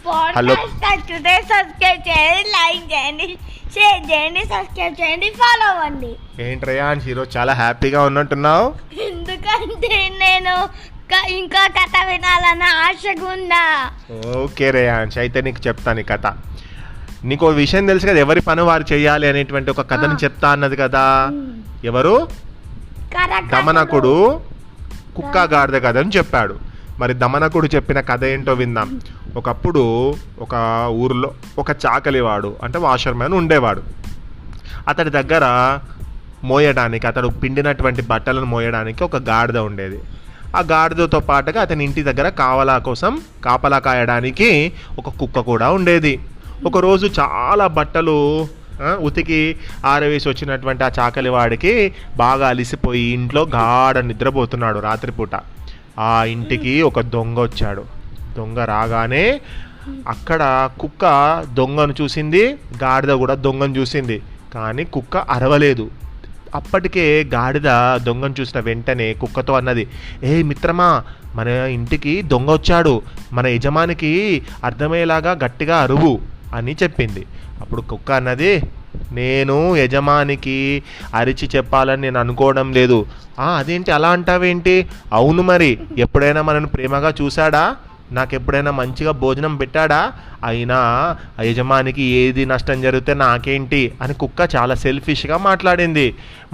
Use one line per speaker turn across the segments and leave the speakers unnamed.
Hello
subscribe చేయండి, like చేయండి, share చేయండి, సబ్స్క్రైబ్ చేయండి, ఫాలో అవ్వండి.
ఏంటి రేయాన్స్ ఈరోజు చాలా హ్యాపీగా ఉన్నట్టున్నావు?
ఎందుకంటే నేను ఇంకా కథ వినాలన్న ఆశగా ఉందా.
ఓకే రేయాన్స్, అయితే నీకు చెప్తాను ఈ కథ. నీకు విషయం తెలుసు కదా, ఎవరి పని వారు చేయాలి అనేటువంటి ఒక కథని చెప్తా అన్నది కదా. ఎవరు? దమనకుడు కుక్క గాడిద కథ అని చెప్పాడు. మరి దమనకుడు చెప్పిన కథ ఏంటో విందాం. ఒకప్పుడు ఒక ఊరిలో ఒక చాకలివాడు అంటే వాషర్మ్యాన్ ఉండేవాడు. అతడి దగ్గర మోయడానికి, అతడు పిండినటువంటి బట్టలను మోయడానికి ఒక గాడిద ఉండేది. ఆ గాడిదతో పాటుగా అతని ఇంటి దగ్గర కాపలా కాయడానికి ఒక కుక్క కూడా ఉండేది. ఒకరోజు చాలా బట్టలు ఉతికి ఆరవేసి వచ్చినటువంటి ఆ చాకలివాడికి బాగా అలిసిపోయి ఇంట్లో గాఢ నిద్రపోతున్నాడు రాత్రిపూట. ఆ ఇంటికి ఒక దొంగ వచ్చాడు. దొంగ రాగానే అక్కడ కుక్క దొంగను చూసింది, గాడిద కూడా దొంగను చూసింది. కానీ కుక్క అరవలేదు. అప్పటికే గాడిద దొంగను చూసిన వెంటనే కుక్కతో అన్నది, ఏ మిత్రమా, మన ఇంటికి దొంగ వచ్చాడు, మన యజమానికి అర్థమయ్యేలాగా గట్టిగా అరువు అని చెప్పింది. అప్పుడు కుక్క అన్నది, నేను యజమానికి అరిచి చెప్పాలని నేను అనుకోవడం లేదు. అదేంటి అలా అంటావేంటి? అవును, మరి ఎప్పుడైనా మనను ప్రేమగా చూశాడా? నాకెప్పుడైనా మంచిగా భోజనం పెట్టాడా? అయినా యజమానికి ఏది నష్టం జరిగితే నాకేంటి అని కుక్క చాలా సెల్ఫిష్గా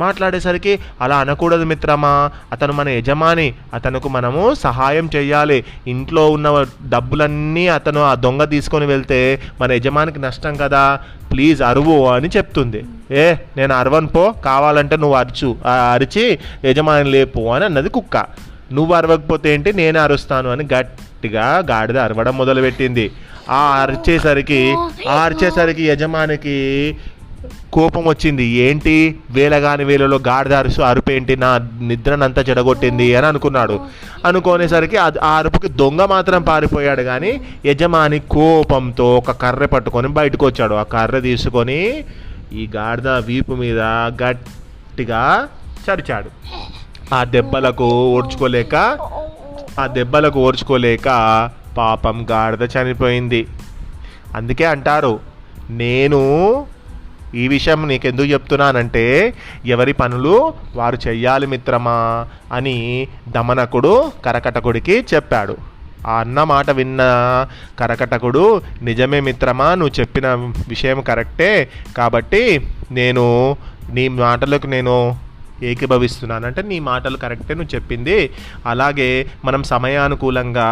మాట్లాడేసరికి, అలా అనకూడదు మిత్రమా, అతను మన యజమాని, అతనుకు మనము సహాయం చేయాలి. ఇంట్లో ఉన్న డబ్బులన్నీ అతను ఆ దొంగ తీసుకొని వెళ్తే మన యజమానికి నష్టం కదా, ప్లీజ్ అరువు అని చెప్తుంది. నేను అరవను పో, కావాలంటే నువ్వు అరిచి యజమాని లేపు అని అన్నది కుక్క. నువ్వు అరవకపోతే ఏంటి, నేనే అరుస్తాను అని గట్టిగా గాడిద అరవడం మొదలుపెట్టింది. అరిచేసరికి యజమానికి కోపం వచ్చింది. ఏంటి వేలగాని వేలలో గాడిద అరుపేంటి, నా నిద్రనంతా చెడగొట్టింది అని అనుకునేసరికి ఆ అరుపుకి దొంగ మాత్రం పారిపోయాడు. కానీ యజమాని కోపంతో ఒక కర్ర పట్టుకొని బయటకు వచ్చాడు. ఆ కర్ర తీసుకొని ఈ గాడిద వీపు మీద గట్టిగా చరిచాడు. ఆ దెబ్బలకు ఓర్చుకోలేక పాపం గాడిద చనిపోయింది. అందుకే అంటారు, నేను ఈ విషయం నీకెందుకు చెప్తున్నానంటే ఎవరి పనులు వారు చెయ్యాలి మిత్రమా అని దమనకుడు కరకటకుడికి చెప్పాడు. ఆ అన్న మాట విన్న కరకటకుడు, నిజమే మిత్రమా, నువ్వు చెప్పిన విషయం కరెక్టే, కాబట్టి నేను నీ మాటలకు నేను ఏకీభవిస్తున్నాను. అంటే నీ మాటలు కరెక్టే, నువ్వు చెప్పింది. అలాగే మనం సమయానుకూలంగా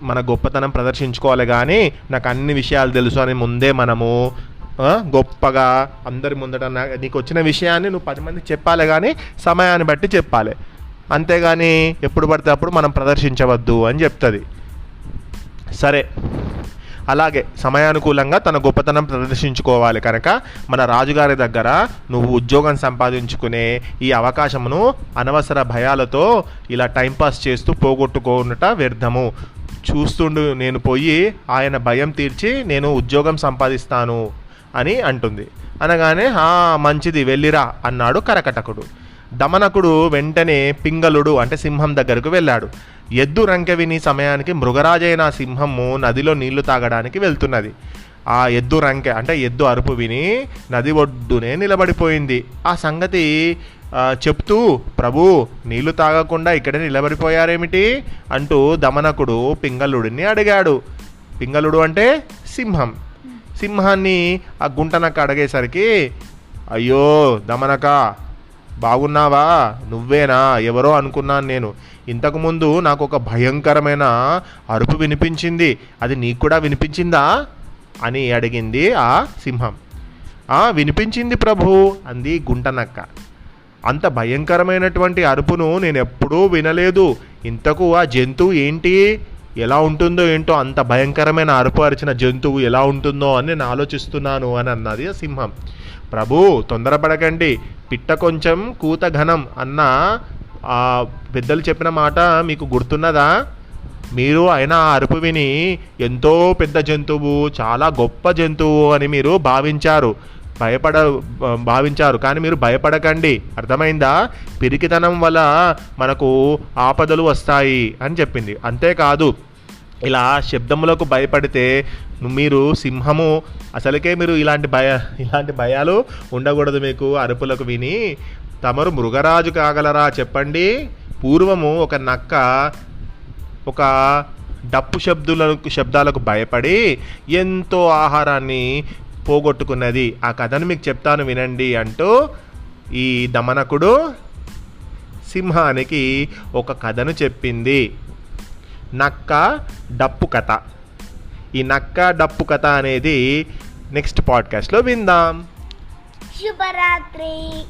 మన గొప్పతనం ప్రదర్శించుకోవాలి, కానీ నాకు అన్ని విషయాలు తెలుసు అని ముందే మనము గొప్పగా అందరి ముందట నీకు వచ్చిన విషయాన్ని నువ్వు 10 మందికి చెప్పాలి, కానీ సమయాన్ని బట్టి చెప్పాలి, అంతేగాని ఎప్పుడు పడితే అప్పుడు మనం ప్రదర్శించవద్దు అని చెప్తుంది. సరే, అలాగే సమయానుకూలంగా తన గొప్పతనం ప్రదర్శించుకోవాలి కనుక మన రాజుగారి దగ్గర నువ్వు ఉద్యోగం సంపాదించుకునే ఈ అవకాశమును అనవసర భయాలతో ఇలా టైంపాస్ చేస్తూ పోగొట్టుకోనుట వ్యర్థము. చూస్తుండు, నేను పోయి ఆయన భయం తీర్చి నేను ఉద్యోగం సంపాదిస్తాను అని అంటుంది. అనగానే మంచిది, వెళ్ళిరా అన్నాడు కరకటకుడు. దమనకుడు వెంటనే పింగళుడు అంటే సింహం దగ్గరకు వెళ్ళాడు. ఎద్దు రంకె విని సమయానికి మృగరాజైన సింహము నదిలో నీళ్లు తాగడానికి వెళ్తున్నది. ఆ ఎద్దు రంకె అంటే ఎద్దు అరుపు విని నది ఒడ్డునే నిలబడిపోయింది. ఆ సంగతి చెప్తూ, ప్రభు, నీళ్లు తాగకుండా ఇక్కడే నిలబడిపోయారేమిటి అంటూ దమనకుడు పింగళుడిని అడిగాడు. పింగళుడు అంటే సింహం. సింహాన్ని ఆ గుంటనక్క అడిగేసరికి, అయ్యో దమనక, బాగున్నావా? నువ్వేనా? ఎవరో అనుకున్నాను నేను. ఇంతకుముందు నాకు ఒక భయంకరమైన అరుపు వినిపించింది, అది నీకు కూడా వినిపించిందా అని అడిగింది ఆ సింహం. వినిపించింది ప్రభు అంది గుంటనక్క. అంత భయంకరమైనటువంటి అరుపును నేను ఎప్పుడూ వినలేదు. ఇంతకు ఆ జంతువు ఏంటి, ఎలా ఉంటుందో ఏంటో, అంత భయంకరమైన అరుపు అరిచిన జంతువు ఎలా ఉంటుందో అని నేను ఆలోచిస్తున్నాను అని అన్నది ఆ సింహం. ప్రభు, తొందరపడకండి, పిట్ట కొంచెం కూత ఘనం అన్న ఆ పెద్దలు చెప్పిన మాట మీకు గుర్తున్నదా? మీరు అయినా ఆ అరుపు విని ఎంతో పెద్ద జంతువు, చాలా గొప్ప జంతువు అని మీరు భావించారు, కానీ మీరు భయపడకండి, అర్థమైందా? పిరికితనం వల్ల మనకు ఆపదలు వస్తాయి అని చెప్పింది. అంతేకాదు, ఇలా శబ్దములకు భయపడితే మీరు సింహము అసలుకే మీరు ఇలాంటి భయాలు ఉండకూడదు. మీకు అరుపులకు విని తమరు మృగరాజు కాగలరా చెప్పండి. పూర్వము ఒక నక్క ఒక డప్పు శబ్దాలకు భయపడి ఎంతో ఆహారాన్ని పోగొట్టుకున్నది. ఆ కథను మీకు చెప్తాను వినండి అంటూ ఈ దమనకుడు సింహానికి ఒక కథను చెప్పింది. నక్క డప్పు కథ. ఈ నక్క డప్పు కథ అనేది నెక్స్ట్ పాడ్కాస్ట్లో విందాం.
శుభరాత్రి.